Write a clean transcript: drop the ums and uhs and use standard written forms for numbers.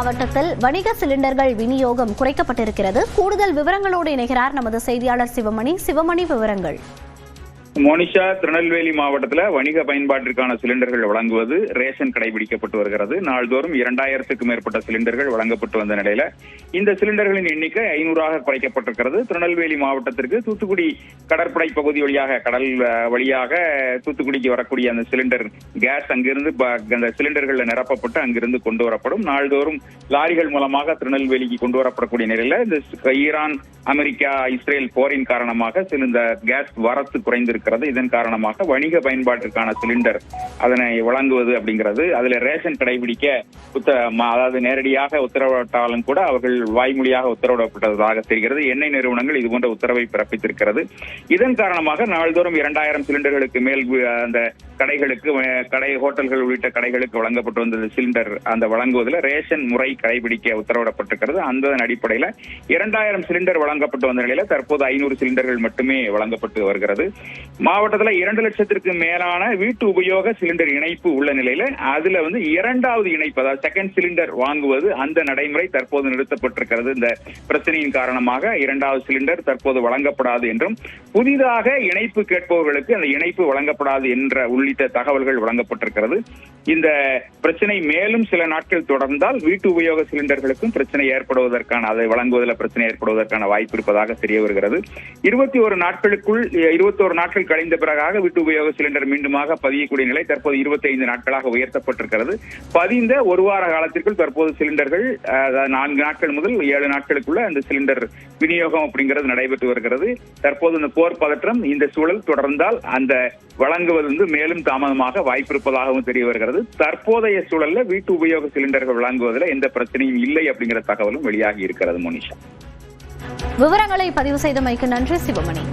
மாவட்டத்தில் வணிக சிலிண்டர்கள் விநியோகம் குறைக்கப்பட்டிருக்கிறது. கூடுதல் விவரங்களோடு இணைகிறார் நமது செய்தியாளர் சிவமணி. விவரங்கள். மோனிஷா, திருநெல்வேலி மாவட்டத்தில் வணிக பயன்பாட்டிற்கான சிலிண்டர்கள் வழங்குவது ரேஷன் கடைபிடிக்கப்பட்டு வருகிறது. நாள்தோறும் 2000க்கும் மேற்பட்ட சிலிண்டர்கள் வழங்கப்பட்டு வந்த நிலையில இந்த சிலிண்டர்களின் எண்ணிக்கை 500ஆக குறைக்கப்பட்டிருக்கிறது. திருநெல்வேலி மாவட்டத்திற்கு தூத்துக்குடி கடற்படை பகுதி வழியாக கடல் வழியாக தூத்துக்குடிக்கு வரக்கூடிய அந்த சிலிண்டர் கேஸ் அங்கிருந்து அந்த சிலிண்டர்கள் நிரப்பப்பட்டு அங்கிருந்து கொண்டு வரப்படும். நாள்தோறும் லாரிகள் மூலமாக திருநெல்வேலிக்கு கொண்டு வரப்படக்கூடிய நிலையில இந்த ஈரான், அமெரிக்கா, இஸ்ரேல் போரின் காரணமாக இந்த கேஸ் வரத்து குறைந்திருக்கிறது. இதன் காரணமாக வணிக பயன்பாட்டிற்கான சிலிண்டர் அதனை வழங்குவது அப்படிங்கிறது அதுல ரேஷன் கடைபிடிக்க அதாவது நேரடியாக உத்தரவிட்டாலும் கூட அவர்கள் வாய்மொழியாக உத்தரவிடப்பட்டதாக தெரிகிறது. எண்ணெய் நிறுவனங்கள் இதுபோன்ற உத்தரவை பிறப்பித்திருக்கிறது. இதன் காரணமாக நாள்தோறும் 2000 சிலிண்டர்களுக்கு மேல் அந்த கடை ஹோட்டல்கள் உள்ளிட்ட கடைகளுக்கு வழங்கப்பட்டு வந்த சிலிண்டர் அந்த வழங்குவதில் ரேஷன் முறை கடைபிடிக்க உத்தரவிடப்பட்டிருக்கிறது. அந்த அடிப்படையில் 2000 சிலிண்டர் வழங்கப்பட்டு வந்த நிலையில தற்போது 500 சிலிண்டர்கள் மட்டுமே வழங்கப்பட்டு வருகிறது. மாவட்டத்தில் 2 லட்சத்திற்கு மேலான வீட்டு உபயோக சிலிண்டர் இணைப்பு உள்ள நிலையில அதுல இரண்டாவது இணைப்பு, அதாவது செகண்ட் சிலிண்டர் வாங்குவது அந்த நடைமுறை தற்போது நிறுத்தப்பட்டிருக்கிறது. இந்த பிரச்சனையின் காரணமாக 2வது சிலிண்டர் தற்போது வழங்கப்படாது என்றும் புதிதாக இணைப்பு கேட்பவர்களுக்கு அந்த இணைப்பு வழங்கப்படாது என்ற உள்ளிட்ட தகவல்கள் வழங்கப்பட்டிருக்கிறது. இந்த பிரச்சனை மேலும் சில நாட்கள் தொடர்ந்தால் வீட்டு உபயோக சிலிண்டர்களுக்கும் பிரச்சனை ஏற்படுவதற்கான அதை வழங்குவதில் பிரச்சனை ஏற்படுவதற்கான வாய்ப்பு இருப்பதாக தெரிய வருகிறது. 21 நாட்கள் கழிந்த பிறகாக வீட்டு உபயோக சிலிண்டர் மீண்டுமாக பதியக்கூடிய நிலை தற்போது 25 நாட்களாக உயர்த்தப்பட்டிருக்கிறது. பதிந்த ஒரு வார காலத்திற்குள் தற்போது சிலிண்டர்கள் 4 நாட்கள் முதல் 7 நாட்களுக்குள்ள அந்த சிலிண்டர் விநியோகம் அப்படிங்கிறது நடைபெற்று வருகிறது. தற்போது இந்த போர் பதற்றம் இந்த சூழல் தொடர்ந்தால் அந்த வழங்குவது மேலும் தாமதமாக வாய்ப்பு இருப்பதாகவும் தெரிய வருகிறது. தற்போதைய சூழல்ல வீட்டு உபயோக சிலிண்டர்கள் வழங்குவதில் எந்த பிரச்சனையும் இல்லை அப்படிங்கிற தகவலும் வெளியாகி இருக்கிறது. மோனிஷா, விவரங்களை பதிவு செய்தமைக்கு நன்றி சிவமணி.